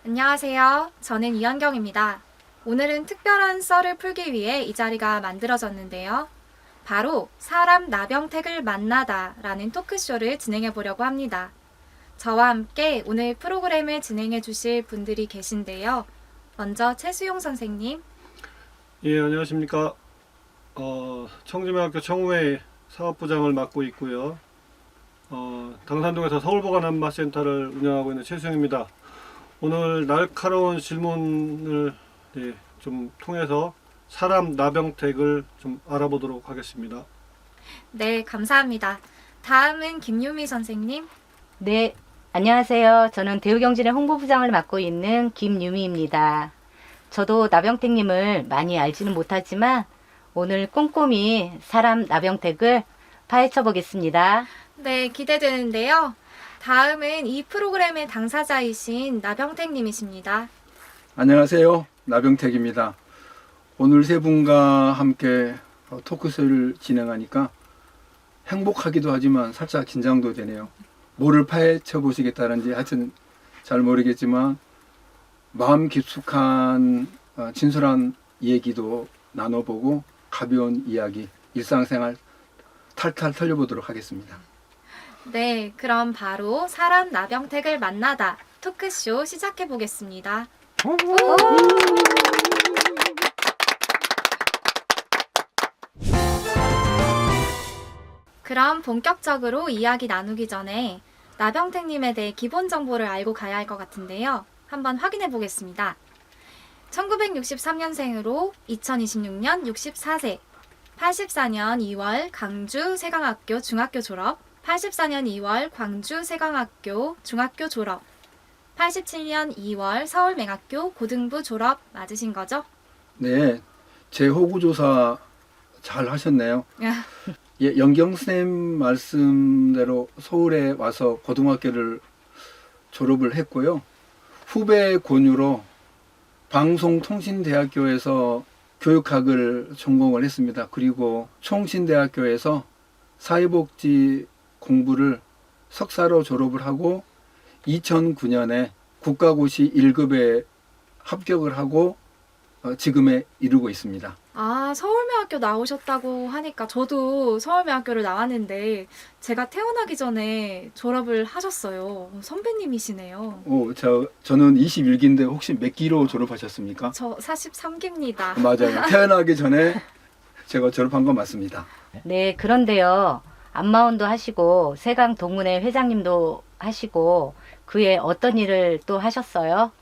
안녕하세요. 저는 이현경입니다. 오늘은 특별한 썰을 풀기 위해 이 자리가 만들어졌는데요. 바로 사람 나병택을 만나다 라는 토크쇼를 진행해 보려고 합니다. 저와 함께 오늘 프로그램을 진행해 주실 분들이 계신데요. 먼저 최수용 선생님. 예, 안녕하십니까. 청주명학교 청우회 사업부장을 맡고 있고요. 당산동에서 서울보건안마센터를 운영하고 있는 최수영입니다. 오늘 날카로운 질문을 좀 통해서 사람 나병택을 좀 알아보도록 하겠습니다. 네, 감사합니다. 다음은 김유미 선생님. 네, 안녕하세요. 저는 대우경진의 홍보부장을 맡고 있는 김유미입니다. 저도 나병택님을 많이 알지는 못하지만 오늘 꼼꼼히 사람 나병택을 파헤쳐 보겠습니다. 네, 기대되는데요. 다음은 이 프로그램의 당사자이신 나병택님이십니다. 안녕하세요. 나병택입니다. 오늘 세 분과 함께 토크쇼를 진행하니까 행복하기도 하지만 살짝 긴장도 되네요. 뭐를 파헤쳐 보시겠다는지 하여튼 잘 모르겠지만 마음 깊숙한 진솔한 얘기도 나눠보고 가벼운 이야기, 일상생활 탈탈 털려보도록 하겠습니다. 네, 그럼 바로 사람 나병택을 만나다 토크쇼 시작해 보겠습니다. 그럼 본격적으로 이야기 나누기 전에 나병택님에 대해 기본 정보를 알고 가야 할 것 같은데요. 한번 확인해 보겠습니다. 1963년생으로 2026년 64세, 84년 2월 강주 세강학교 중학교 졸업, 84년 2월 광주 세강학교 중학교 졸업, 87년 2월 서울맹학교 고등부 졸업 맞으신 거죠? 네, 제 호구조사 잘 하셨네요. 예, 영경쌤 말씀대로 서울에 와서 고등학교를 졸업을 했고요. 후배 권유로 방송통신대학교에서 교육학을 전공을 했습니다. 그리고 총신대학교에서 사회복지 공부를 석사로 졸업을 하고 2009년에 국가고시 1급에 합격을 하고 지금에 이르고 있습니다. 아, 서울매학교 나오셨다고 하니까 저도 서울매학교를 나왔는데 제가 태어나기 전에 졸업을 하셨어요. 선배님이시네요. 저는 21기인데 혹시 몇 기로 졸업하셨습니까? 저 43기입니다. 맞아요. 태어나기 전에 제가 졸업한 건 맞습니다. 네, 그런데요. 안마원도 하시고 세강 동문회 회장님도 하시고 그에 어떤 일을 또 하셨어요?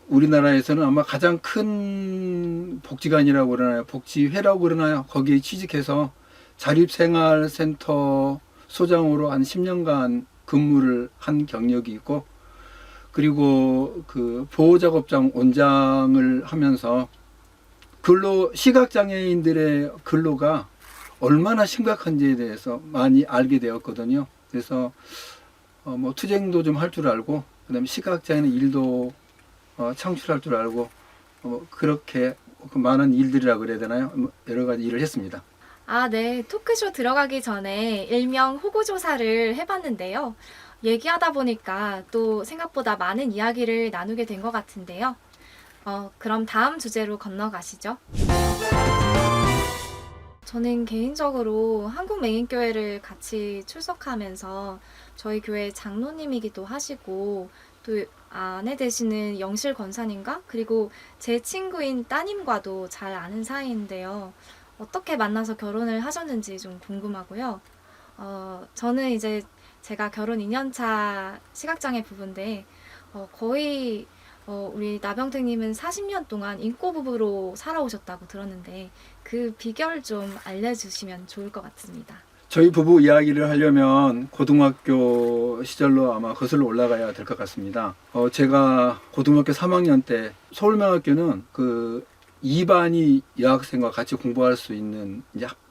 우리나라에서는 아마 가장 큰 복지관이라고 그러나요? 복지회라고 그러나요? 거기에 취직해서 자립생활센터 소장으로 한 10년간 근무를 한 경력이 있고, 그리고 그 보호작업장 원장을 하면서 시각장애인들의 근로가 얼마나 심각한지에 대해서 많이 알게 되었거든요. 그래서 뭐 투쟁도 좀 할 줄 알고, 그다음에 시각장애인 일도 창출할 줄 알고, 그렇게 많은 일들이라 그래야 되나요? 여러 가지 일을 했습니다. 아, 네. 토크쇼 들어가기 전에 일명 호구조사를 해봤는데요. 얘기하다 보니까 또 생각보다 많은 이야기를 나누게 된 것 같은데요. 그럼 다음 주제로 건너가시죠. 저는 개인적으로 한국맹인교회를 같이 출석하면서 저희 교회 장로님이기도 하시고 또 아내 되시는 영실 권사님과 그리고 제 친구인 따님과도 잘 아는 사이인데요. 어떻게 만나서 결혼을 하셨는지 좀 궁금하고요. 저는 이제 제가 결혼 2년차 시각장애 부부인데 거의 우리 나병택님은 40년 동안 인꼬부부로 살아오셨다고 들었는데 그 비결 좀 알려주시면 좋을 것 같습니다. 저희 부부 이야기를 하려면 고등학교 시절로 아마 거슬러 올라가야 될 것 같습니다. 제가 고등학교 3학년 때 서울명학교는 그 2반이 여학생과 같이 공부할 수 있는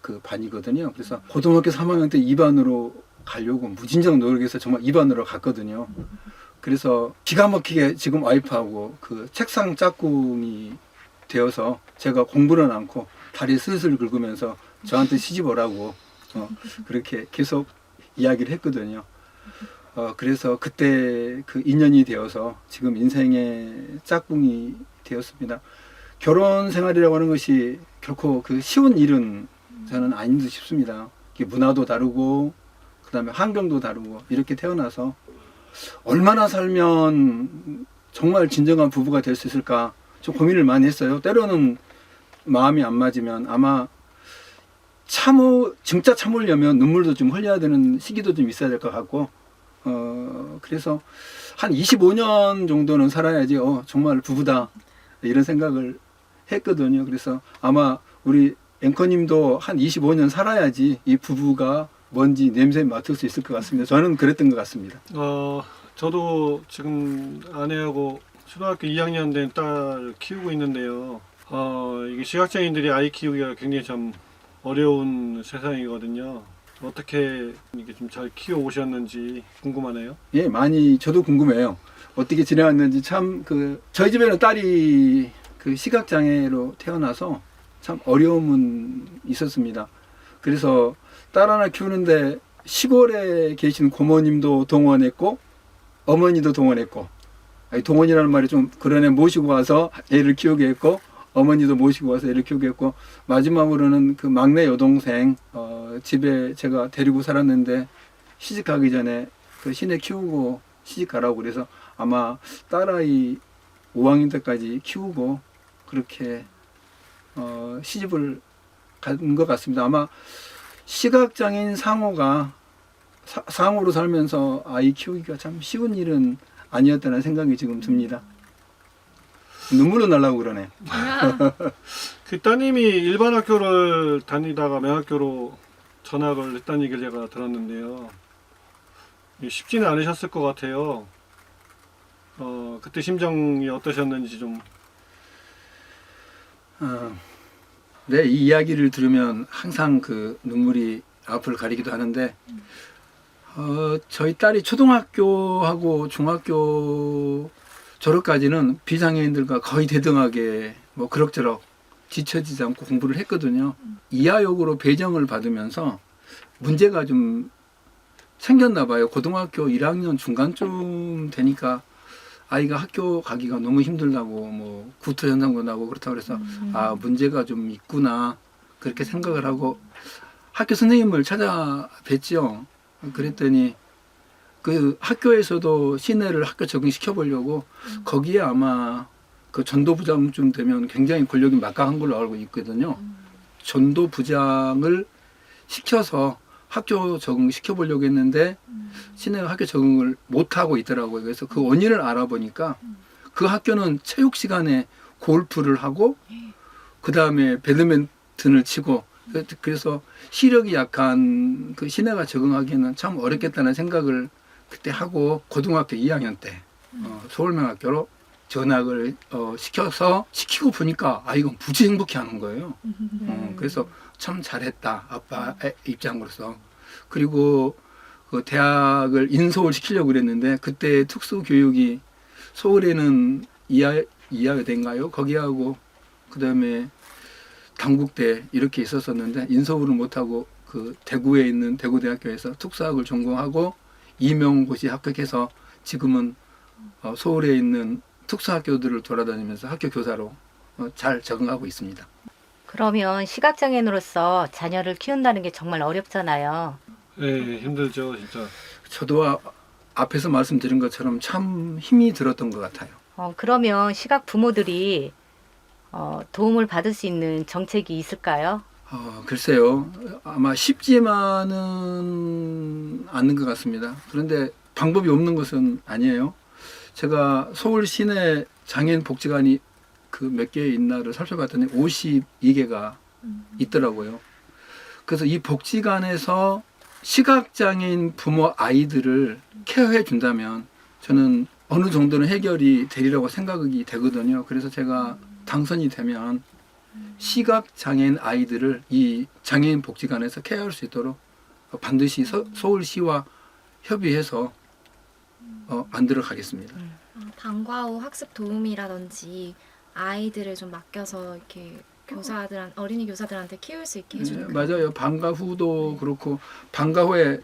그 반이거든요. 그래서 고등학교 3학년 때 2반으로 가려고 무진장 노력해서 정말 2반으로 갔거든요. 그래서 기가 막히게 지금 와이프하고 그 책상 짝꿍이 되어서 제가 공부는 않고 다리 슬슬 긁으면서 저한테 시집 오라고 그렇게 계속 이야기를 했거든요. 그래서 그때 그 인연이 되어서 지금 인생의 짝꿍이 되었습니다. 결혼 생활이라고 하는 것이 결코 그 쉬운 일은 저는 아닌 듯 싶습니다. 문화도 다르고 그다음에 환경도 다르고 이렇게 태어나서 얼마나 살면 정말 진정한 부부가 될 수 있을까 좀 고민을 많이 했어요. 때로는 마음이 안 맞으면 아마 진짜 참으려면 눈물도 좀 흘려야 되는 시기도 좀 있어야 될 것 같고 그래서 한 25년 정도는 살아야지 정말 부부다 이런 생각을 했거든요. 그래서 아마 우리 앵커님도 한 25년 살아야지 이 부부가 뭔지 냄새 맡을 수 있을 것 같습니다. 저는 그랬던 것 같습니다. 저도 지금 아내하고 초등학교 2학년 된 딸 키우고 있는데요. 이게 시각장애인들이 아이 키우기가 굉장히 참 어려운 세상이거든요. 어떻게 이게 좀 잘 키워 오셨는지 궁금하네요. 예, 많이 저도 궁금해요. 어떻게 지내왔는지 참 저희 집에는 딸이 그 시각장애로 태어나서 참 어려움은 있었습니다. 그래서 딸 하나 키우는데 시골에 계신 고모님도 동원했고 어머니도 동원했고 동원이라는 말이 좀 그러네 모시고 와서 애를 키우게 했고 어머니도 모시고 와서 애를 키우게 했고 마지막으로는 그 막내 여동생 집에 제가 데리고 살았는데 시집가기 전에 그 시내 키우고 시집가라고 그래서 아마 딸아이 5학년 때까지 키우고 그렇게 시집을 간 것 같습니다. 아마 시각장애인 상호가 상호로 살면서 아이 키우기가 참 쉬운 일은 아니었다는 생각이 지금 듭니다. 눈물도 날라고 그러네. 그 따님이 일반 학교를 다니다가 맹학교로 전학을 했다는 얘기를 제가 들었는데요. 쉽지는 않으셨을 것 같아요. 그때 심정이 어떠셨는지 좀. 네, 이 이야기를 들으면 항상 그 눈물이 앞을 가리기도 하는데 저희 딸이 초등학교하고 중학교 졸업까지는 비장애인들과 거의 대등하게 뭐 그럭저럭 뒤처지지 않고 공부를 했거든요. 이하역으로 배정을 받으면서 문제가 좀 생겼나 봐요. 고등학교 1학년 중간쯤 되니까 아이가 학교 가기가 너무 힘들다고 뭐 구토 현상도 나고 그렇다고 그래서 문제가 좀 있구나 그렇게 생각을 하고 학교 선생님을 찾아뵀죠. 그랬더니 그 학교에서도 시내를 학교 적응시켜 보려고 거기에 아마 그 전도부장쯤 되면 굉장히 권력이 막강한 걸로 알고 있거든요. 전도부장을 시켜서 학교 적응시켜 보려고 했는데 시내가 학교 적응을 못 하고 있더라고요. 그래서 그 원인을 알아보니까 그 학교는 체육 시간에 골프를 하고 그 다음에 배드민턴을 치고 그래서 시력이 약한 그 시내가 적응하기에는 참 어렵겠다는 생각을 그때 하고 고등학교 2학년 때 서울명학교로 전학을 시키고 보니까 아이가 무지 행복해하는 거예요. 그래서 참 잘했다 아빠 입장으로서. 그리고 그 대학을 인서울 시키려고 그랬는데 그때 특수교육이 서울에는 이하여대인가요? 거기하고 그 다음에 당국대 이렇게 있었었는데 인서울은 못하고 그 대구에 있는 대구대학교에서 특수학을 전공하고 임용고시 합격해서 지금은 서울에 있는 특수학교들을 돌아다니면서 학교 교사로 잘 적응하고 있습니다. 그러면 시각장애인으로서 자녀를 키운다는 게 정말 어렵잖아요. 네, 힘들죠, 진짜. 저도 앞에서 말씀드린 것처럼 참 힘이 들었던 것 같아요. 그러면 시각 부모들이 도움을 받을 수 있는 정책이 있을까요? 글쎄요. 아마 쉽지만은 않는 것 같습니다. 그런데 방법이 없는 것은 아니에요. 제가 서울 시내 장애인 복지관이 그 몇 개 있나를 살펴봤더니 52개가 있더라고요. 그래서 이 복지관에서 시각장애인 부모 아이들을 케어해 준다면 저는 어느 정도는 해결이 되리라고 생각이 되거든요. 그래서 제가 당선이 되면 시각장애인 아이들을 이 장애인 복지관에서 케어할 수 있도록 반드시 서울시와 협의해서 만들어 가겠습니다. 방과 후 학습 도우미라든지 아이들을 좀 맡겨서 이렇게 어린이 교사들한테 키울 수 있게 해주는 맞아요. 방과 후도 그렇고 방과 후에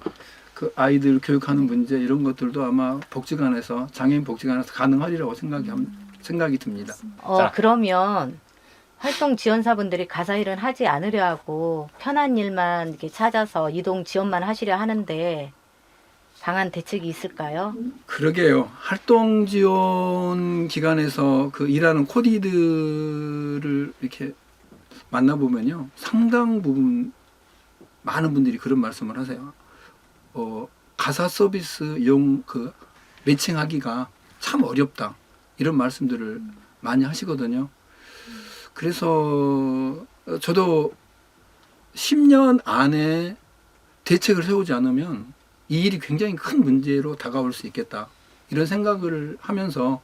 그 아이들 교육하는 문제 이런 것들도 아마 복지관에서 장애인 복지관에서 가능하리라고 생각이 듭니다. 자. 그러면 활동 지원사분들이 가사 일은 하지 않으려 하고 편한 일만 이렇게 찾아서 이동 지원만 하시려 하는데 방안 대책이 있을까요? 그러게요. 활동 지원 기관에서 그 일하는 코디들을 이렇게 만나보면요. 상당 부분 많은 분들이 그런 말씀을 하세요. 가사 서비스 이용 그 매칭하기가 참 어렵다. 이런 말씀들을 많이 하시거든요. 그래서 저도 10년 안에 대책을 세우지 않으면 이 일이 굉장히 큰 문제로 다가올 수 있겠다. 이런 생각을 하면서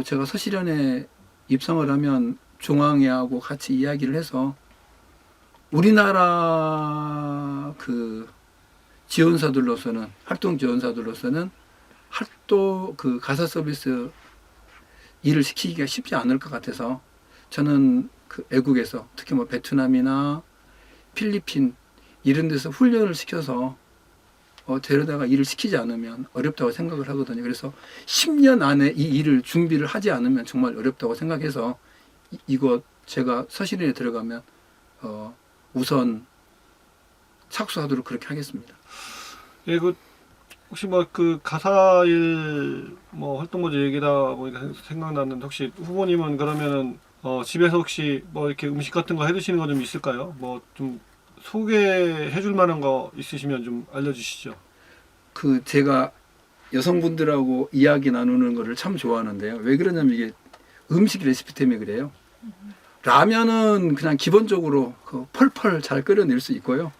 제가 서실현에 입성을 하면 중앙회하고 같이 이야기를 해서 우리나라 그 지원사들로서는 활동 지원사들로서는 활동 그 가사 서비스 일을 시키기가 쉽지 않을 것 같아서 저는 그 외국에서 특히 뭐 베트남이나 필리핀 이런 데서 훈련을 시켜서 데려다가 일을 시키지 않으면 어렵다고 생각을 하거든요. 그래서 10년 안에 이 일을 준비를 하지 않으면 정말 어렵다고 생각해서 이거 제가 서실현에 들어가면 우선 착수하도록 그렇게 하겠습니다. 예, 그 혹시 뭐 그 가사일 뭐 활동보조 얘기다 보니까 생각났는데 혹시 후보님은 그러면은 집에서 혹시 뭐 이렇게 음식 같은 거 해드시는 거 좀 있을까요? 뭐 좀 소개해줄 만한 거 있으시면 좀 알려주시죠. 그 제가 여성분들하고 이야기 나누는 거를 참 좋아하는데요. 왜 그러냐면 이게 음식 레시피 때문에 그래요. 라면은 그냥 기본적으로 그 펄펄 잘 끓여낼 수 있고요.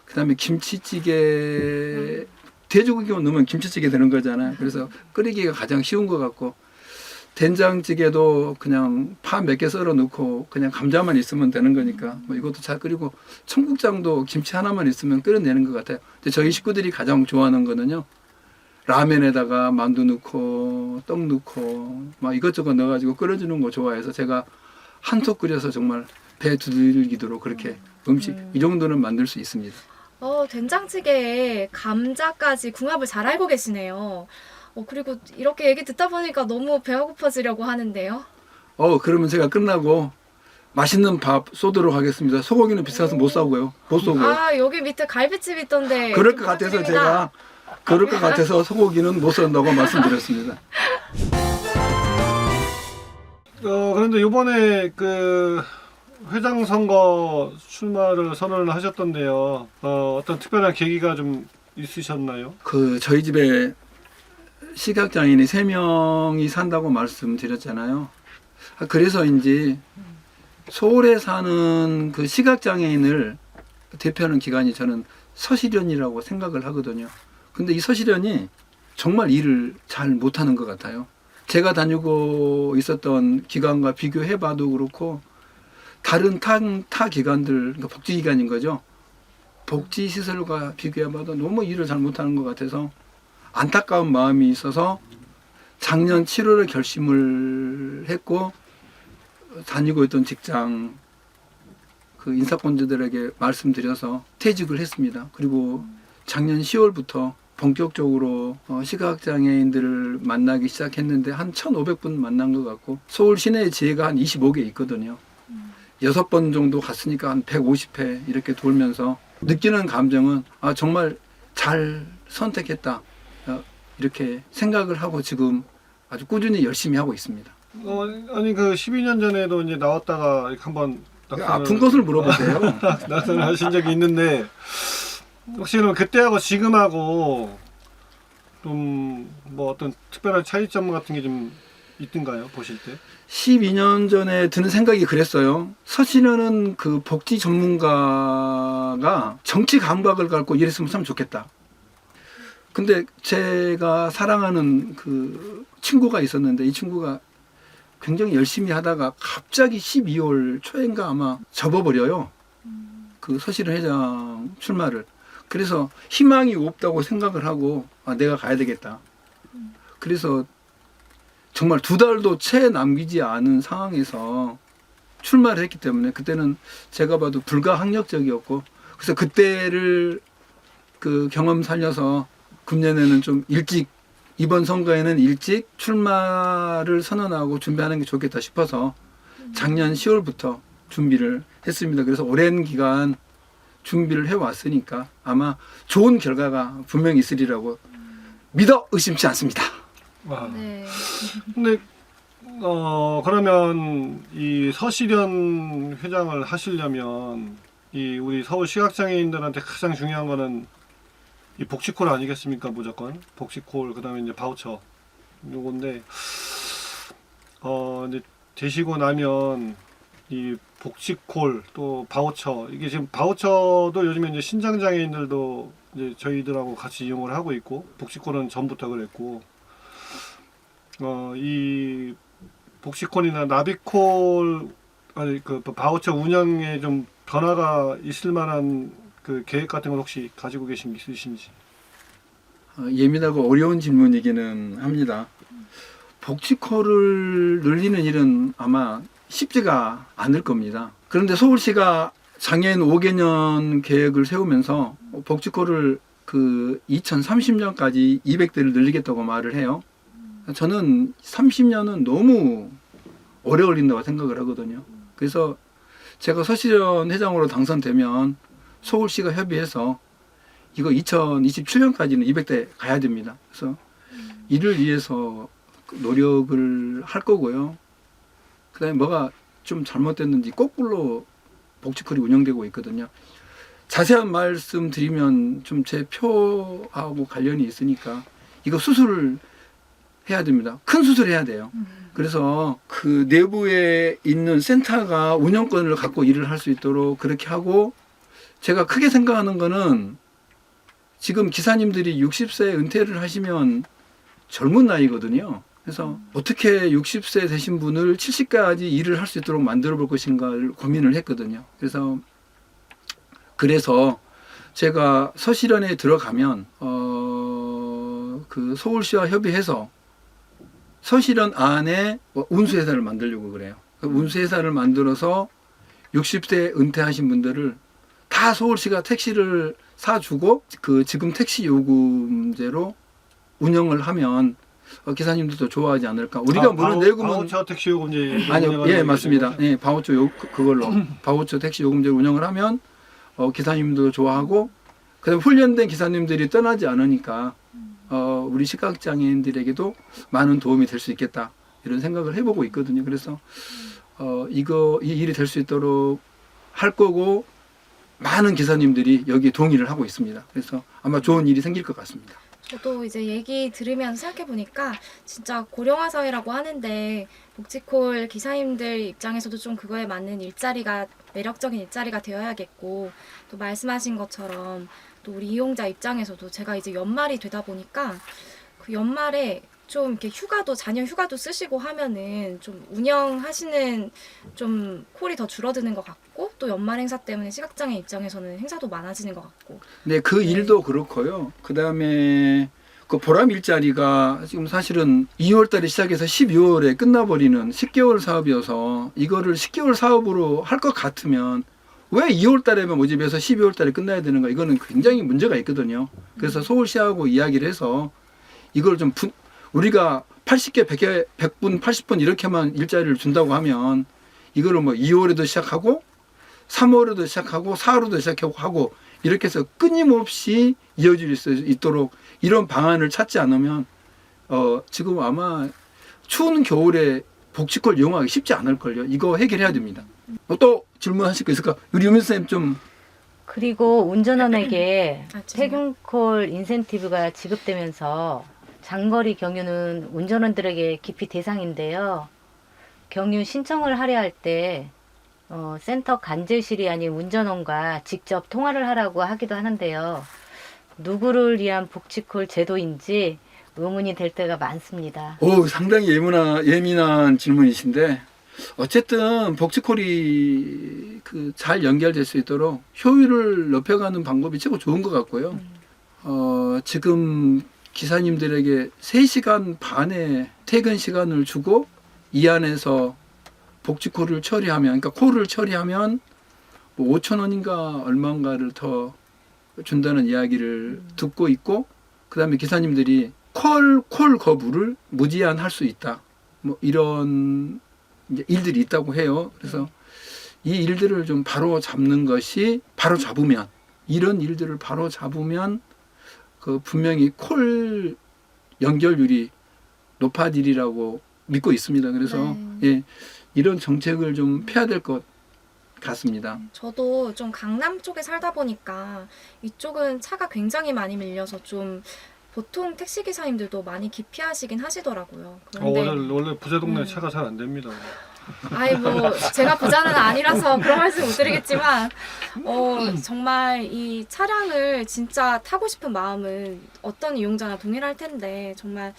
그 다음에 김치찌개, 돼지고기만 넣으면 김치찌개 되는 거잖아요. 그래서 끓이기가 가장 쉬운 것 같고, 된장찌개도 그냥 파 몇 개 썰어 넣고 그냥 감자만 있으면 되는 거니까 뭐 이것도 잘 끓이고, 청국장도 김치 하나만 있으면 끓여내는 것 같아요. 근데 저희 식구들이 가장 좋아하는 거는요, 라면에다가 만두 넣고 떡 넣고 막 이것저것 넣어가지고 끓여주는 거 좋아해서 제가 한솥 끓여서 정말 배 두들기도록 그렇게 음식 이 정도는 만들 수 있습니다. 된장찌개에 감자까지 궁합을 잘 알고 계시네요. 그리고 이렇게 얘기 듣다 보니까 너무 배가 고파지려고 하는데요. 그러면 제가 끝나고 맛있는 밥 쏘도록 하겠습니다. 소고기는 비싸서 못 사고요. 못 쏘고요. 아, 여기 밑에 갈비집 있던데. 그럴 것 같아서 제가 그럴 것 같아서 소고기는 못 쏜다고 말씀드렸습니다. 그런데 이번에 그 회장 선거 출마를 선언을 하셨던데요. 어떤 특별한 계기가 좀 있으셨나요? 저희 집에 시각장애인이 3명이 산다고 말씀드렸잖아요. 그래서인지 서울에 사는 그 시각장애인을 대표하는 기관이 저는 서실현이라고 생각을 하거든요. 근데 이 서실현이 정말 일을 잘 못하는 것 같아요. 제가 다니고 있었던 기관과 비교해봐도 그렇고, 다른 타 기관들, 그러니까 복지기관인 거죠. 복지시설과 비교해봐도 너무 일을 잘 못하는 것 같아서 안타까운 마음이 있어서 작년 7월에 결심을 했고, 다니고 있던 직장 그 인사권자들에게 말씀드려서 퇴직을 했습니다. 그리고 작년 10월부터 본격적으로 시각장애인들을 만나기 시작했는데 한 1,500분 만난 것 같고, 서울 시내에 지회가 한 25개 있거든요. 6번 정도 갔으니까 한 150회 이렇게 돌면서 느끼는 감정은 정말 잘 선택했다, 이렇게 생각을 하고 지금 아주 꾸준히 열심히 하고 있습니다. 아니 그 12년 전에도 이제 나왔다가 이렇게 한번 아픈 것을 물어보세요. 낙선을 하신 적이 있는데, 혹시 그럼 그때하고 지금하고 좀 뭐 어떤 특별한 차이점 같은 게 좀 있던가요? 보실 때? 12년 전에 드는 생각이 그랬어요. 서실현은 그 복지 전문가가 정치 감각을 갖고 일했으면 참 좋겠다. 근데 제가 사랑하는 그 친구가 있었는데, 이 친구가 굉장히 열심히 하다가 갑자기 12월 초인가 아마 접어버려요. 그 서실현 회장 출마를. 그래서 희망이 없다고 생각을 하고 내가 가야 되겠다. 그래서 정말 2달도 채 남기지 않은 상황에서 출마를 했기 때문에 그때는 제가 봐도 불가항력적이었고 그래서 그때를 그 경험 살려서 금년에는 좀 일찍 이번 선거에는 일찍 출마를 선언하고 준비하는 게 좋겠다 싶어서 작년 10월부터 준비를 했습니다. 그래서 오랜 기간 준비를 해왔으니까 아마 좋은 결과가 분명히 있으리라고 믿어 의심치 않습니다. 와. 네. 근데 그러면 이 서시련 회장을 하시려면 이 우리 서울 시각장애인들한테 가장 중요한 거는 이 복지콜 아니겠습니까? 무조건 복지콜 그다음에 이제 바우처 요건데 이제 되시고 나면 이 복지콜 또 바우처 이게 지금 바우처도 요즘에 이제 신장장애인들도 이제 저희들하고 같이 이용을 하고 있고 복지콜은 전부터 그랬고 이 복지콜이나 나비콜 아니 그 바우처 운영에 좀 변화가 있을 만한 그 계획 같은 건 혹시 가지고 계신 게 있으신지? 예민하고 어려운 질문이기는 합니다. 복지콜을 늘리는 일은 아마 쉽지가 않을 겁니다. 그런데 서울시가 장애인 5개년 계획을 세우면서 복지콜을 그 2030년까지 200대를 늘리겠다고 말을 해요. 저는 30년은 너무 오래 걸린다고 생각을 하거든요. 그래서 제가 서시련 회장으로 당선되면 서울시가 협의해서 이거 2027년까지는 200대 가야 됩니다. 그래서 이를 위해서 노력을 할 거고요. 그 다음에 뭐가 좀 잘못됐는지 거꾸로 복지콜이 운영되고 있거든요. 자세한 말씀 드리면 좀 제 표하고 관련이 있으니까 이거 수술을 해야 됩니다. 큰 수술을 해야 돼요. 그래서 그 내부에 있는 센터가 운영권을 갖고 일을 할 수 있도록 그렇게 하고 제가 크게 생각하는 거는 지금 기사님들이 60세 은퇴를 하시면 젊은 나이거든요. 그래서 어떻게 60세 되신 분을 70까지 일을 할 수 있도록 만들어 볼 것인가를 고민을 했거든요. 그래서 제가 서시련에 들어가면 그 서울시와 협의해서 서시련 안에 운수회사를 만들려고 그래요. 운수회사를 만들어서 60대 은퇴하신 분들을 다 서울시가 택시를 사주고 그 지금 택시 요금제로 운영을 하면 기사님들도 좋아하지 않을까. 우리가 물론 내고는 바우처 택시 요금제 아니요, 예 맞습니다. 예 바우처 그걸로 바우처 택시 요금제 운영을 하면 기사님도 좋아하고 그다음 훈련된 기사님들이 떠나지 않으니까 우리 시각장애인들에게도 많은 도움이 될 수 있겠다 이런 생각을 해보고 있거든요. 그래서 이 일이 될 수 있도록 할 거고 많은 기사님들이 여기 동의를 하고 있습니다. 그래서 아마 좋은 일이 생길 것 같습니다. 저도 이제 얘기 들으면서 생각해보니까 진짜 고령화 사회라고 하는데 복지콜 기사님들 입장에서도 좀 그거에 맞는 일자리가 매력적인 일자리가 되어야겠고 또 말씀하신 것처럼 또 우리 이용자 입장에서도 제가 이제 연말이 되다 보니까 그 연말에 좀 이렇게 자녀 휴가도 쓰시고 하면은 좀 운영하시는 좀 콜이 더 줄어드는 것 같고 또 연말 행사 때문에 시각장애 입장에서는 행사도 많아지는 것 같고. 네, 그 일도 그렇고요. 그 다음에 그 보람 일자리가 지금 사실은 2월 달에 시작해서 12월에 끝나버리는 10개월 사업이어서 이거를 10개월 사업으로 할 것 같으면 왜 2월 달에만 모집해서 12월 달에 끝나야 되는가? 이거는 굉장히 문제가 있거든요. 그래서 서울시하고 이야기를 해서 이걸 좀 우리가 80개, 100분, 80분 이렇게만 일자리를 준다고 하면 이거를 뭐 2월에도 시작하고 3월에도 시작하고 4월에도 시작하고 이렇게 해서 끊임없이 이어질 수 있도록 이런 방안을 찾지 않으면 지금 아마 추운 겨울에 복지콜 이용하기 쉽지 않을걸요. 이거 해결해야 됩니다. 또 질문하실 거 있을까? 우리 유민 선생님 좀. 그리고 운전원에게 죄송해요. 퇴근콜 인센티브가 지급되면서 장거리 경유는 운전원들에게 기피 대상인데요. 경유 신청을 하려 할 때 센터 간제실이 아닌 운전원과 직접 통화를 하라고 하기도 하는데요. 누구를 위한 복지콜 제도인지 의문이 될 때가 많습니다. 상당히 예민한 질문이신데 어쨌든 복지콜이 잘 연결될 수 있도록 효율을 높여가는 방법이 최고 좋은 것 같고요. 지금 기사님들에게 3시간 반의 퇴근 시간을 주고 이 안에서 복지콜을 처리하면, 그러니까 콜을 처리하면 뭐 5천 원인가 얼마인가를 더 준다는 이야기를 듣고 있고, 그 다음에 기사님들이 콜 거부를 무제한 할 수 있다. 뭐 이런 이제 일들이 있다고 해요. 그래서 이 일들을 좀 바로 잡는 것이, 바로 잡으면, 이런 일들을 바로 잡으면 그 분명히 콜 연결률이 높아지리라고 믿고 있습니다. 그래서 예, 이런 정책을 좀 펴야 될 것 같습니다. 저도 좀 강남 쪽에 살다 보니까 이쪽은 차가 굉장히 많이 밀려서 좀 보통 택시 기사님들도 많이 기피하시긴 하시더라고요. 그런데 원래 부자 동네 차가 잘 안 됩니다. 아이 뭐 제가 부자는 아니라서 그런 말씀 못 드리겠지만 정말 이 차량을 진짜 타고 싶은 마음은 어떤 이용자나 동일할 텐데 정말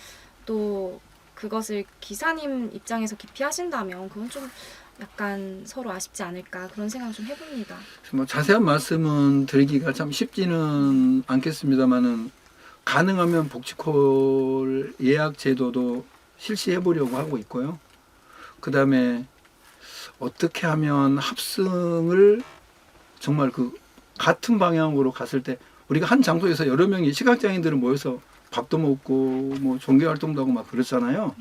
또 그것을 기사님 입장에서 기피하신다면 그건 좀 약간 서로 아쉽지 않을까 그런 생각 좀 해봅니다. 뭐 자세한 말씀은 드리기가 참 쉽지는 않겠습니다만은 가능하면 복지콜 예약 제도도 실시해 보려고 하고 있고요. 그 다음에 어떻게 하면 합승을 정말 그 같은 방향으로 갔을 때, 우리가 한 장소에서 여러 명이 시각장애인들은 모여서 밥도 먹고 뭐 종교 활동도 하고 막 그렇잖아요.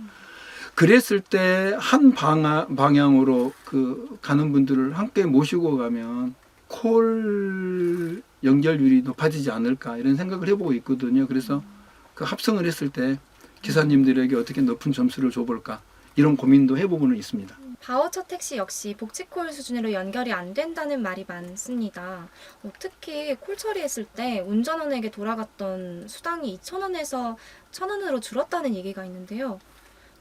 그랬을 때 한 방향으로 그 가는 분들을 함께 모시고 가면 콜 연결률이 높아지지 않을까 이런 생각을 해보고 있거든요. 그래서 그 합성을 했을 때 기사님들에게 어떻게 높은 점수를 줘볼까 이런 고민도 해보고는 있습니다. 바우처 택시 역시 복지콜 수준으로 연결이 안 된다는 말이 많습니다. 특히 콜 처리했을 때 운전원에게 돌아갔던 수당이 2,000원에서 1,000원으로 줄었다는 얘기가 있는데요.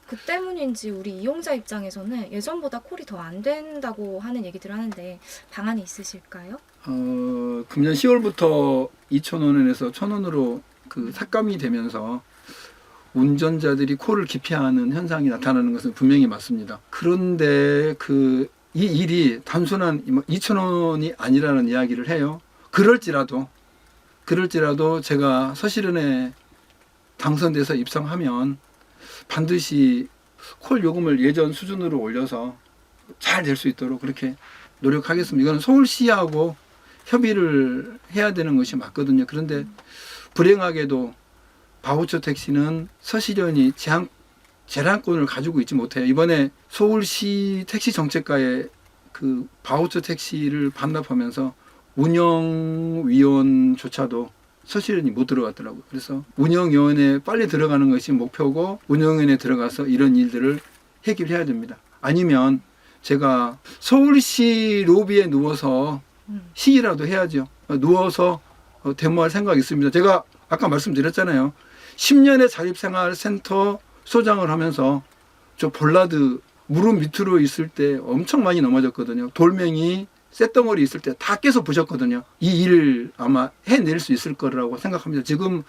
그 때문인지 우리 이용자 입장에서는 예전보다 콜이 더 안 된다고 하는 얘기들을 하는데 방안이 있으실까요? 금년 10월부터 2,000원에서 1,000원으로 그 삭감이 되면서 운전자들이 콜을 기피하는 현상이 나타나는 것은 분명히 맞습니다. 그런데 그 이 일이 단순한 2,000원이 아니라는 이야기를 해요. 그럴지라도 제가 서실현에 당선돼서 입성하면 반드시 콜 요금을 예전 수준으로 올려서 잘 될 수 있도록 그렇게 노력하겠습니다. 이건 서울시하고 협의를 해야 되는 것이 맞거든요. 그런데 불행하게도 바우처 택시는 서실현이 제한권을 가지고 있지 못해요. 이번에 서울시 택시 정책과에 그 바우처 택시를 반납하면서 운영위원조차도 서실현이 못 들어갔더라고요. 그래서 운영위원회에 빨리 들어가는 것이 목표고 운영위원회에 들어가서 이런 일들을 해결해야 됩니다. 아니면 제가 서울시 로비에 누워서 시위라도 해야죠. 누워서 데모할 생각이 있습니다. 제가 아까 말씀드렸잖아요. 10년의 자립생활센터 소장을 하면서 저 볼라드 무릎 밑으로 있을 때 엄청 많이 넘어졌거든요. 돌멩이 쇳덩어리 있을 때 다 깨서 부셨거든요. 이 일을 아마 해낼 수 있을 거라고 생각합니다. 지금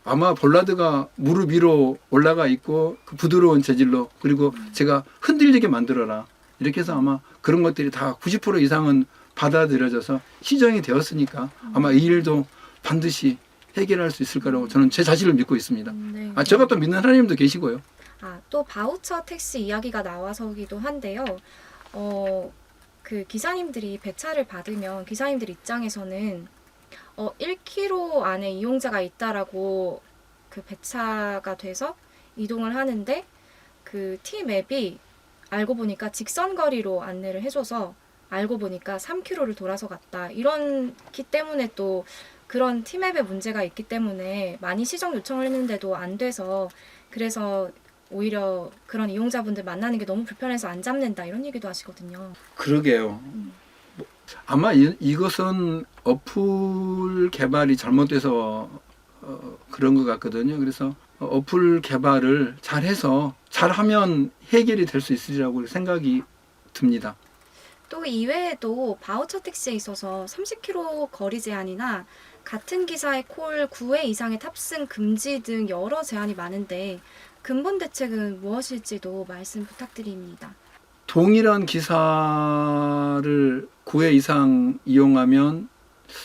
아마 볼라드가 무릎 위로 올라가 있고 그 부드러운 재질로, 그리고 제가 흔들리게 만들어라 이렇게 해서 아마 그런 것들이 다 90% 이상은 받아들여져서 시정이 되었으니까 아마 이 일도 반드시 해결할 수 있을 거라고 저는 제 자신을 믿고 있습니다. 네. 제가 또 믿는 하나님도 계시고요. 또 바우처 택시 이야기가 나와서기도 한데요. 그 기사님들이 배차를 받으면 기사님들 입장에서는 1km 안에 이용자가 있다라고 그 배차가 돼서 이동을 하는데 그 T맵이 알고 보니까 직선 거리로 안내를 해줘서 알고 보니까 3km를 돌아서 갔다. 이런기 때문에 또 그런 T맵에 문제가 있기 때문에 많이 시정 요청을 했는데도 안 돼서 그래서 오히려 그런 이용자분들 만나는 게 너무 불편해서 안 잡는다 이런 얘기도 하시거든요. 그러게요. 아마 이것은 어플 개발이 잘못돼서 그런 것 같거든요. 그래서 어플 개발을 잘해서 잘하면 해결이 될 수 있으리라고 생각이 듭니다. 또 이외에도 바우처 택시에 있어서 30km 거리 제한이나 같은 기사의 콜 9회 이상의 탑승 금지 등 여러 제한이 많은데 근본 대책은 무엇일지도 말씀 부탁드립니다. 동일한 기사를 9회 이상 이용하면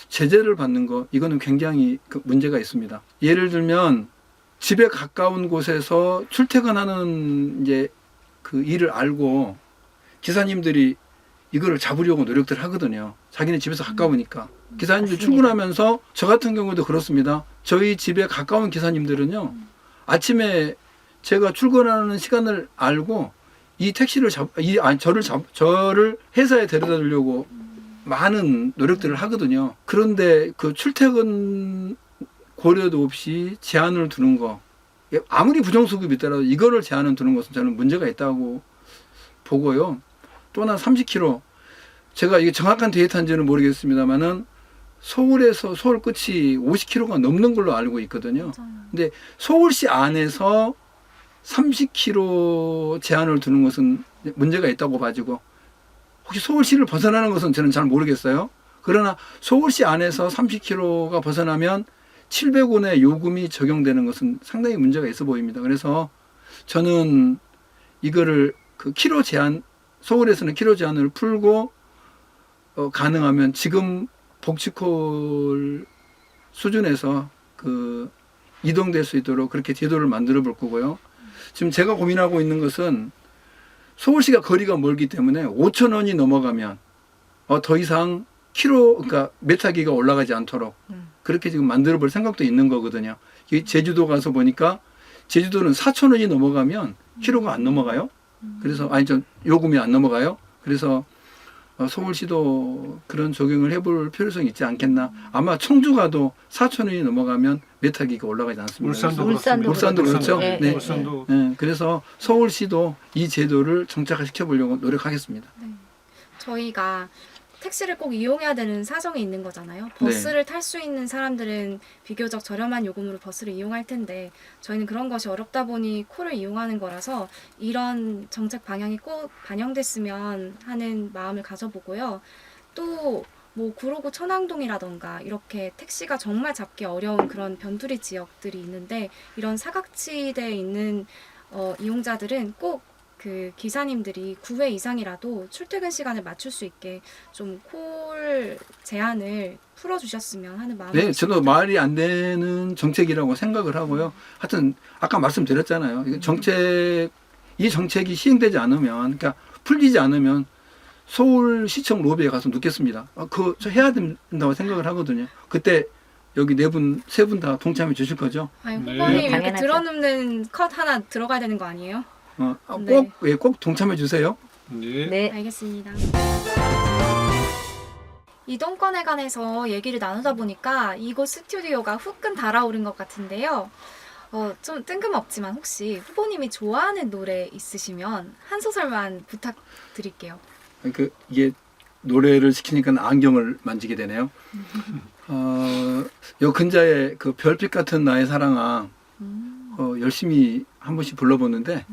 제재를 받는 거, 이거는 굉장히 문제가 있습니다. 예를 들면 집에 가까운 곳에서 출퇴근하는 이제 그 일을 알고 기사님들이 이거를 잡으려고 노력들 하거든요. 자기네 집에서 가까우니까. 기사님들 맞습니다. 출근하면서 저 같은 경우도 그렇습니다. 저희 집에 가까운 기사님들은요. 아침에 제가 출근하는 시간을 알고 이 택시를 저를 회사에 데려다 주려고 많은 노력들을 하거든요. 그런데 그 출퇴근 고려도 없이 제한을 두는 거, 아무리 부정수급이 있더라도 이거를 제한을 두는 것은 저는 문제가 있다고 보고요. 또 하나 30km, 제가 이게 정확한 데이터인지는 모르겠습니다만은 서울에서 서울 끝이 50km가 넘는 걸로 알고 있거든요. 맞아요. 근데 서울시 안에서 30km 제한을 두는 것은 문제가 있다고 봐지고, 혹시 서울시를 벗어나는 것은 저는 잘 모르겠어요. 그러나 서울시 안에서 30km가 벗어나면 700원의 요금이 적용되는 것은 상당히 문제가 있어 보입니다. 그래서 저는 이거를 그 키로 제한, 서울에서는 키로 제한을 풀고 가능하면 지금 복지콜 수준에서 그 이동될 수 있도록 그렇게 제도를 만들어 볼 거고요. 지금 제가 고민하고 있는 것은 서울시가 거리가 멀기 때문에 5,000원이 넘어가면 더 이상 그러니까 메타기가 올라가지 않도록 그렇게 지금 만들어 볼 생각도 있는 거거든요. 제주도 가서 보니까 제주도는 4,000원이 넘어가면 키로가 안 넘어가요. 그래서 요금이 안 넘어가요. 그래서 서울시도 그런 적용을 해볼 필요성이 있지 않겠나. 아마 청주가도 4,000원이 넘어가면 메타기가 올라가지 않습니다. 울산도 그렇죠. 네, 네. 울산도 네, 그래서 서울시도 이 제도를 정착시켜 보려고 노력하겠습니다. 저희가 택시를 꼭 이용해야 되는 사정이 있는 거잖아요. 버스를 탈 수 있는 사람들은 비교적 저렴한 요금으로 버스를 이용할 텐데 저희는 그런 것이 어렵다 보니 콜을 이용하는 거라서 이런 정책 방향이 꼭 반영됐으면 하는 마음을 가져보고요. 또 뭐 구로구 천왕동이라던가 이렇게 택시가 정말 잡기 어려운 그런 변두리 지역들이 있는데 이런 사각지대에 있는 이용자들은 꼭 그 기사님들이 9회 이상이라도 출퇴근 시간을 맞출 수 있게 좀 콜 제한을 풀어주셨으면 하는 마음이 네, 있습니다. 저도 말이 안 되는 정책이라고 생각을 하고요. 하여튼 아까 말씀드렸잖아요. 이 정책이 시행되지 않으면, 그러니까 풀리지 않으면 서울시청 로비에 가서 눕겠습니다. 저 해야 된다고 생각을 하거든요. 그때 여기 세 분 다 동참해 주실 거죠? 아니, 네. 후보님 이렇게 당연하죠. 들어눕는 컷 하나 들어가야 되는 거 아니에요? 네. 꼭 동참해 주세요. 네. 네. 알겠습니다. 이동권에 관해서 얘기를 나누다 보니까 이곳 스튜디오가 후끈 달아오른 것 같은데요. 좀 뜬금없지만 혹시 후보님이 좋아하는 노래 있으시면 한 소절만 부탁드릴게요. 이게 노래를 시키니까 안경을 만지게 되네요. 요 근자에 그 별빛 같은 나의 사랑아 열심히 한 번씩 불러보는데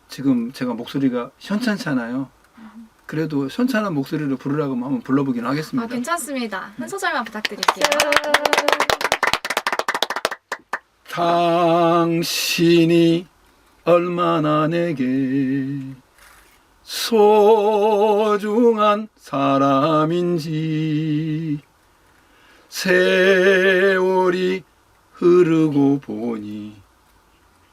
지금 제가 목소리가 현찮잖아요. 그래도 현찬한 목소리로 부르라고 한번 불러보긴 하겠습니다. 괜찮습니다. 한 소절만 부탁드릴게요. 당신이 얼마나 내게 소중한 사람인지 세월이 흐르고 보니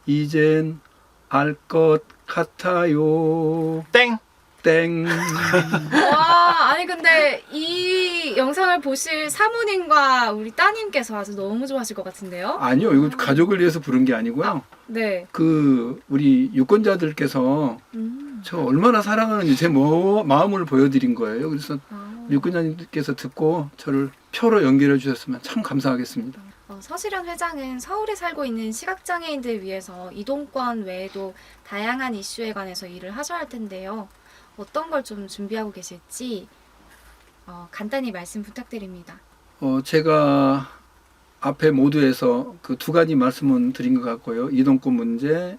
이젠 알 것 같아요. 땡. 땡. 와, 아니 근데 이 영상을 보실 사모님과 우리 따님께서 아주 너무 좋아하실 것 같은데요? 아니요, 이거 가족을 위해서 부른 게 아니고요. 네. 우리 유권자들께서 저 얼마나 사랑하는지 제 마음을 보여드린 거예요. 그래서 유권자님께서 듣고 저를 표로 연결해 주셨으면 참 감사하겠습니다. 서시련 회장은 서울에 살고 있는 시각장애인들 위해서 이동권 외에도 다양한 이슈에 관해서 일을 하셔야 할 텐데요. 어떤 걸 좀 준비하고 계실지 간단히 말씀 부탁드립니다. 제가 앞에 모두에서 그 두 가지 말씀은 드린 것 같고요. 이동권 문제,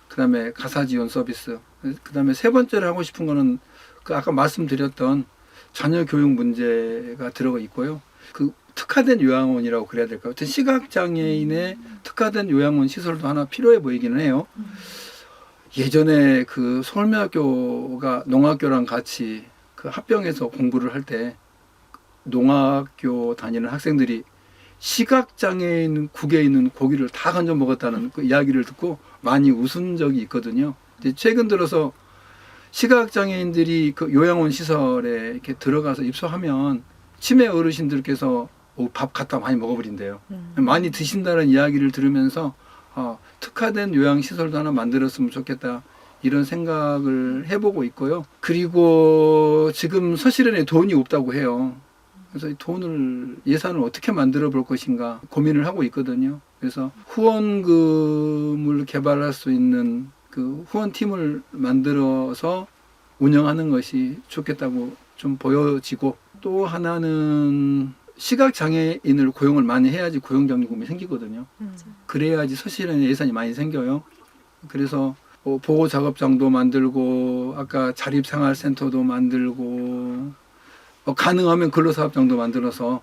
그 다음에 가사 지원 서비스, 그 다음에 세 번째로 하고 싶은 거는 그 아까 말씀드렸던 자녀 교육 문제가 들어가 있고요. 그 특화된 요양원이라고 그래야 될까요? 시각장애인의 특화된 요양원 시설도 하나 필요해 보이기는 해요. 예전에 그 서울명학교가 농학교랑 같이 그 합병해서 공부를 할 때 농학교 다니는 학생들이 시각장애인 국에 있는 고기를 다 건져 먹었다는 그 이야기를 듣고 많이 웃은 적이 있거든요. 이제 최근 들어서 시각장애인들이 그 요양원 시설에 이렇게 들어가서 입소하면 치매 어르신들께서 밥 갖다 많이 먹어버린대요. 많이 드신다는 이야기를 들으면서 특화된 요양시설도 하나 만들었으면 좋겠다. 이런 생각을 해보고 있고요. 그리고 지금 서실현에 돈이 없다고 해요. 그래서 이 예산을 어떻게 만들어 볼 것인가 고민을 하고 있거든요. 그래서 후원금을 개발할 수 있는 그 후원팀을 만들어서 운영하는 것이 좋겠다고 좀 보여지고, 또 하나는 시각장애인을 고용을 많이 해야지 고용장려금이 생기거든요. 그래야지 서실현에 예산이 많이 생겨요. 그래서 보호작업장도 만들고, 아까 자립생활센터도 만들고, 가능하면 근로사업장도 만들어서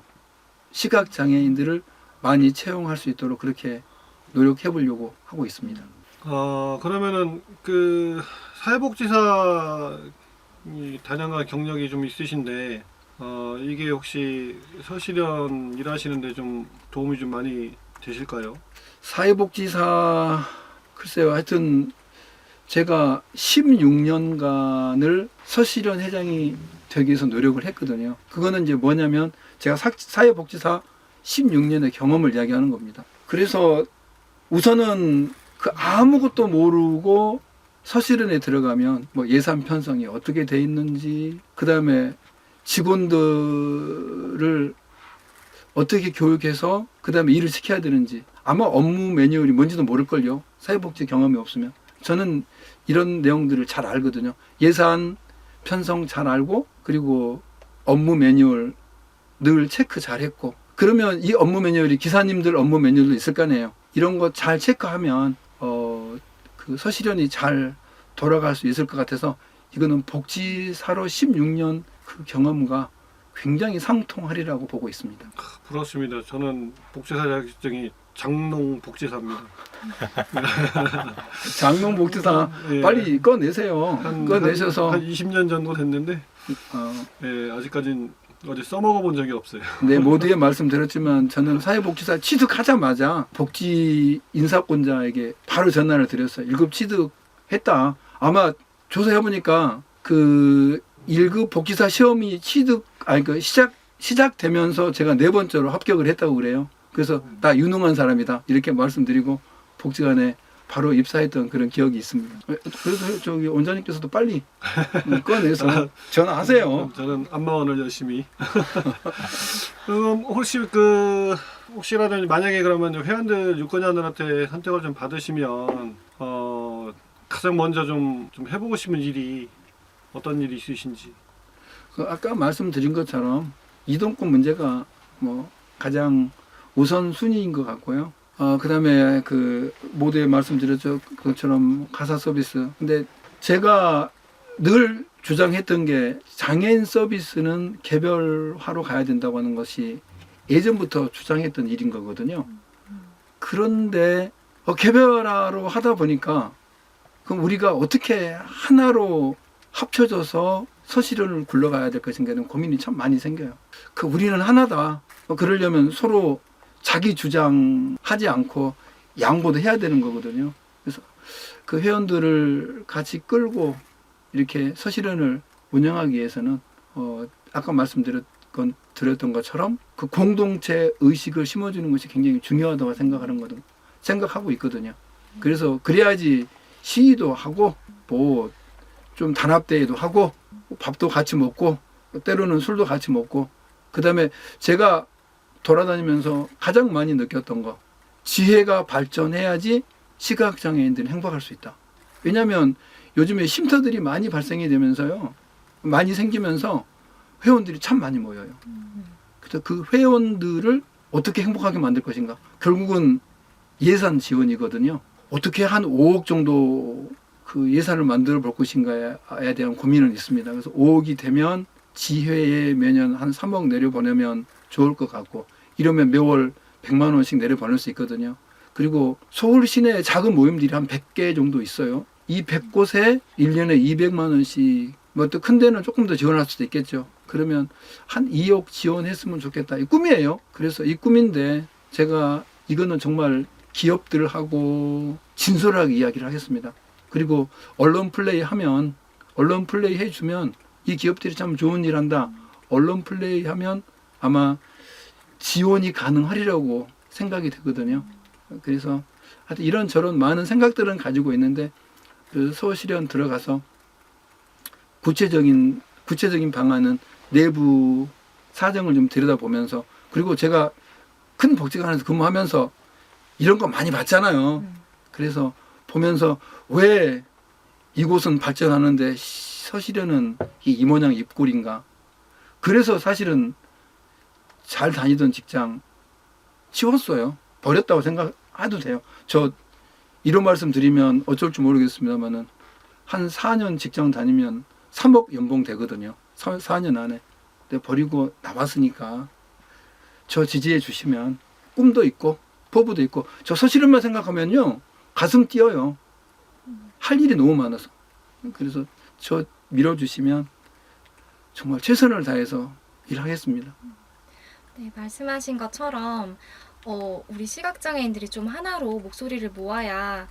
시각장애인들을 많이 채용할 수 있도록 그렇게 노력해 보려고 하고 있습니다. 그러면은 그 사회복지사 단양과 경력이 좀 있으신데 이게 혹시 서실현 일하시는데 좀 도움이 좀 많이 되실까요? 사회복지사 글쎄요, 하여튼 제가 16년간을 서실현 회장이 되기 위해서 노력을 했거든요. 그거는 이제 뭐냐면 제가 사회복지사 16년의 경험을 이야기하는 겁니다. 그래서 우선은 그 아무것도 모르고 서실현에 들어가면 뭐 예산 편성이 어떻게 돼 있는지, 그 다음에 직원들을 어떻게 교육해서 그 다음에 일을 시켜야 되는지, 아마 업무 매뉴얼이 뭔지도 모를걸요. 사회복지 경험이 없으면. 저는 이런 내용들을 잘 알거든요. 예산 편성 잘 알고, 그리고 업무 매뉴얼 늘 체크 잘 했고, 그러면 이 업무 매뉴얼이 기사님들 업무 매뉴얼도 있을 거 아니에요. 이런 거 잘 체크하면 그 서실현이 잘 돌아갈 수 있을 것 같아서, 이거는 복지사로 16년 그 경험과 굉장히 상통하리라고 보고 있습니다. 부럽습니다. 저는 복지사 자격증이 장농복지사입니다. 장농복지사 예. 빨리 꺼내세요. 꺼내셔서 한 20년 정도 됐는데 예, 아직까지는 어디 써먹어 본 적이 없어요. 네, 모두에 말씀드렸지만 저는 사회복지사 취득하자마자 복지 인사권자에게 바로 전화를 드렸어요. 1급 취득했다. 아마 조사해보니까 그 1급 복지사 시험이 시작되면서 제가 4번째로 합격을 했다고 그래요. 그래서 나 유능한 사람이다 이렇게 말씀드리고 복지관에 바로 입사했던 그런 기억이 있습니다. 그래서 저기 원장님께서도 빨리 꺼내서 전화하세요. 저는 안마원을 열심히. 그럼 혹시라도 만약에 그러면 회원들 유권자들한테 선택을 좀 받으시면 가장 먼저 좀 해보고 싶은 일이 어떤 일이 있으신지. 아까 말씀드린 것처럼 이동권 문제가 뭐 가장 우선 순위인 것 같고요. 그다음에 그 모두에 말씀드렸죠 그것처럼 가사 서비스. 근데 제가 늘 주장했던 게 장애인 서비스는 개별화로 가야 된다고 하는 것이 예전부터 주장했던 일인 거거든요. 그런데 개별화로 하다 보니까 그럼 우리가 어떻게 하나로 합쳐져서 서실현을 굴러가야 될 것인가는 고민이 참 많이 생겨요. 우리는 하나다. 그러려면 서로 자기 주장하지 않고 양보도 해야 되는 거거든요. 그래서 그 회원들을 같이 끌고 이렇게 서실현을 운영하기 위해서는 아까 말씀드렸던 것처럼 그 공동체 의식을 심어주는 것이 굉장히 중요하다고 생각하고 있거든요. 그래서 그래야지 시위도 하고 뭐 좀 단합대회도 하고 밥도 같이 먹고 때로는 술도 같이 먹고, 그 다음에 제가 돌아다니면서 가장 많이 느꼈던 거, 지혜가 발전해야지 시각장애인들이 행복할 수 있다. 왜냐하면 요즘에 쉼터들이 많이 발생이 되면서요, 많이 생기면서 회원들이 참 많이 모여요. 그래서 그 회원들을 어떻게 행복하게 만들 것인가, 결국은 예산 지원이거든요. 어떻게 한 5억 정도 그 예산을 만들어 볼 것인가에 대한 고민은 있습니다. 그래서 5억이 되면 지회에 매년 한 3억 내려보내면 좋을 것 같고, 이러면 매월 100만 원씩 내려보낼 수 있거든요. 그리고 서울 시내에 작은 모임들이 한 100개 정도 있어요. 이 100곳에 1년에 200만 원씩, 뭐 또 큰 데는 조금 더 지원할 수도 있겠죠. 그러면 한 2억 지원했으면 좋겠다. 이 꿈이에요. 그래서 이 꿈인데 제가 이거는 정말 기업들하고 진솔하게 이야기를 하겠습니다. 그리고 언론 플레이 하면 언론 플레이 해주면 이 기업들이 참 좋은 일 한다. 언론 플레이 하면 아마 지원이 가능하리라고 생각이 되거든요. 그래서 하여튼 이런저런 많은 생각들은 가지고 있는데 그 서실현 들어가서 구체적인 방안은 내부 사정을 좀 들여다보면서, 그리고 제가 큰 복지관에서 근무하면서 이런 거 많이 봤잖아요. 그래서 보면서 왜 이곳은 발전하는데 서실현은 이 모양 입꼴인가. 그래서 사실은 잘 다니던 직장 치웠어요. 버렸다고 생각해도 돼요. 저 이런 말씀 드리면 어쩔 줄 모르겠습니다만은 한 4년 직장 다니면 3억 연봉 되거든요. 4년 안에. 근데 버리고 나왔으니까 저 지지해 주시면 꿈도 있고 포부도 있고, 저 서실현만 생각하면요 가슴 뛰어요. 할 일이 너무 많아서. 그래서 저 밀어주시면 정말 최선을 다해서 일하겠습니다. 네, 말씀하신 것처럼 우리 시각장애인들이 좀 하나로 목소리를 모아야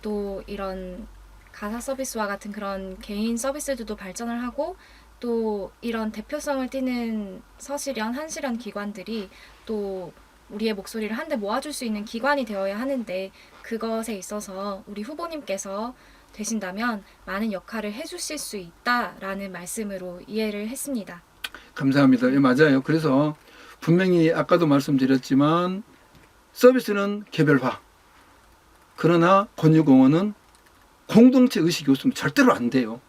또 이런 가사 서비스와 같은 그런 개인 서비스들도 발전을 하고, 또 이런 대표성을 띠는 서실현, 한실현 기관들이 또 우리의 목소리를 한데 모아줄 수 있는 기관이 되어야 하는데, 그것에 있어서 우리 후보님께서 되신다면 많은 역할을 해주실 수 있다라는 말씀으로 이해를 했습니다. 감사합니다. 예, 맞아요. 그래서 분명히 아까도 말씀드렸지만 서비스는 개별화. 그러나 권유공원은 공동체 의식이 없으면 절대로 안 돼요.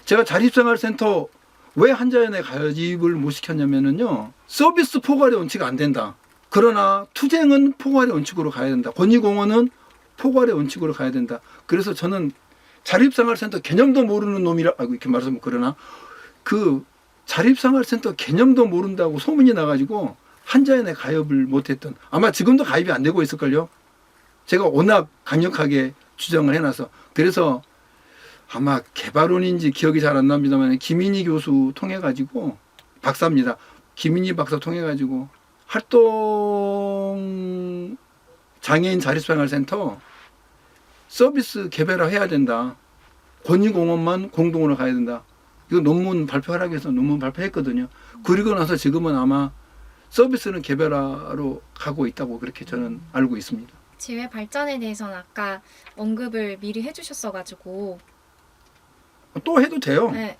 제가 자립생활센터 왜 한자연에 가입을 못 시켰냐면요. 서비스 포괄의 원칙이 안 된다. 그러나 투쟁은 포괄의 원칙으로 가야 된다. 권유공원은 포괄의 원칙으로 가야 된다. 그래서 저는 자립생활센터 개념도 모르는 놈이라, 이렇게 말하면 그러나 그 자립생활센터 개념도 모른다고 소문이 나가지고 한자연에 가입을 못했던, 아마 지금도 가입이 안 되고 있을걸요. 제가 워낙 강력하게 주장을 해놔서. 그래서 아마 개발원인지 기억이 잘 안 납니다만 김인희 교수 통해가지고, 박사입니다. 김인희 박사 통해가지고 활동 장애인 자립생활센터 서비스 개별화 해야 된다. 권유공원만 공동으로 가야 된다. 이거 논문 발표하라고 해서 논문 발표했거든요. 그리고 나서 지금은 아마 서비스는 개별화로 가고 있다고 그렇게 저는 알고 있습니다. 지회 발전에 대해서는 아까 언급을 미리 해주셨어가지고 또 해도 돼요. 네,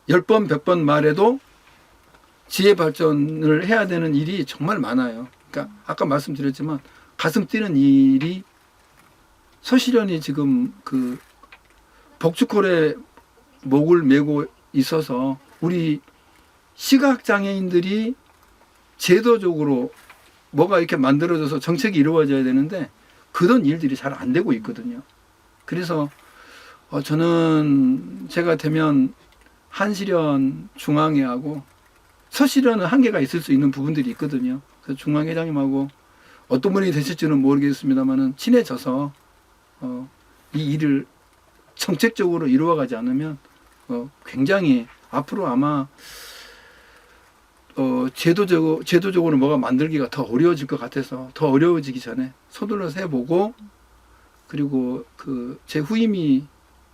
10번, 100번 말해도 지혜 발전을 해야 되는 일이 정말 많아요. 그러니까 아까 말씀드렸지만 가슴 뛰는 일이, 서실현이 지금 그 복주콜에 목을 메고 있어서 우리 시각장애인들이 제도적으로 뭐가 이렇게 만들어져서 정책이 이루어져야 되는데 그런 일들이 잘 안 되고 있거든요. 그래서 저는 제가 되면 한실현 중앙회하고 서실현은 한계가 있을 수 있는 부분들이 있거든요. 그래서 중앙회장님하고 어떤 분이 되실지는 모르겠습니다만은 친해져서 이 일을 정책적으로 이루어가지 않으면 굉장히 앞으로 아마 제도적으로 뭐가 만들기가 더 어려워질 것 같아서, 더 어려워지기 전에 서둘러서 해보고, 그리고 그 제 후임이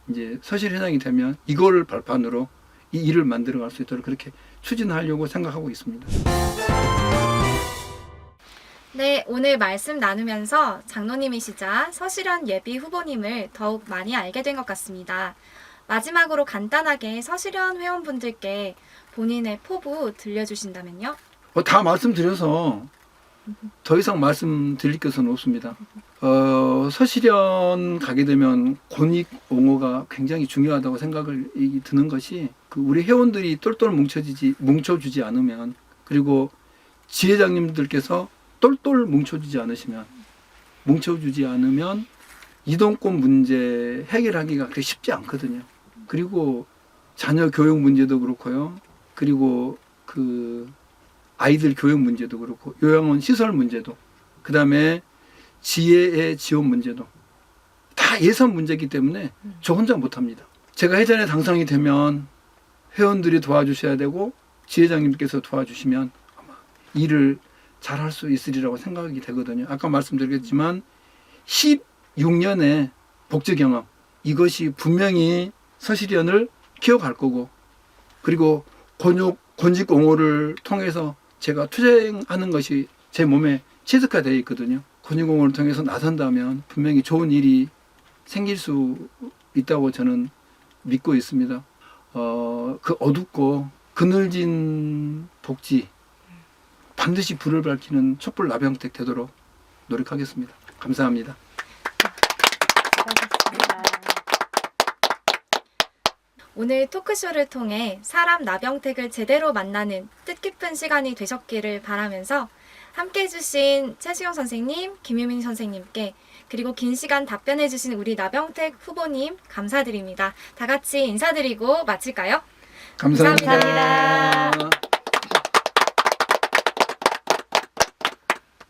이제 서실현장이 되면 이걸 발판으로 이 일을 만들어갈 수 있도록 그렇게 추진하려고 생각하고 있습니다. 네, 오늘 말씀 나누면서 장로님이시자 서실현 예비 후보님을 더욱 많이 알게 된 것 같습니다. 마지막으로 간단하게 서실현 회원분들께 본인의 포부 들려주신다면요? 다 말씀드려서 더 이상 말씀드릴 것은 없습니다. 서실현 가게 되면 권익 옹호가 굉장히 중요하다고 생각이 드는 것이, 그 우리 회원들이 똘똘 뭉쳐주지 않으면, 그리고 지회장님들께서 똘똘 뭉쳐주지 않으면 이동권 문제 해결하기가 그렇게 쉽지 않거든요. 그리고 자녀 교육 문제도 그렇고요. 그리고 그 아이들 교육 문제도 그렇고, 요양원 시설 문제도, 그 다음에 지혜의 지원 문제도 다 예산 문제이기 때문에 저 혼자 못합니다. 제가 회장에 당선이 되면 회원들이 도와주셔야 되고 지회장님께서 도와주시면 아마 일을 잘할 수 있으리라고 생각이 되거든요. 아까 말씀드렸지만 16년의 복지 경험, 이것이 분명히 서실현을 키워갈 거고, 그리고 곤직공호를 통해서 제가 투쟁하는 것이 제 몸에 체득화되어 있거든요. 곤직공호를 통해서 나선다면 분명히 좋은 일이 생길 수 있다고 저는 믿고 있습니다. 그 어둡고 그늘진 복지 반드시 불을 밝히는 촛불 나병택 되도록 노력하겠습니다. 감사합니다. 오늘 토크쇼를 통해 사람 나병택을 제대로 만나는 뜻깊은 시간이 되셨기를 바라면서 함께 해주신 최수영 선생님, 김유민 선생님께 그리고 긴 시간 답변해주신 우리 나병택 후보님 감사드립니다. 다 같이 인사드리고 마칠까요? 감사합니다. 감사합니다.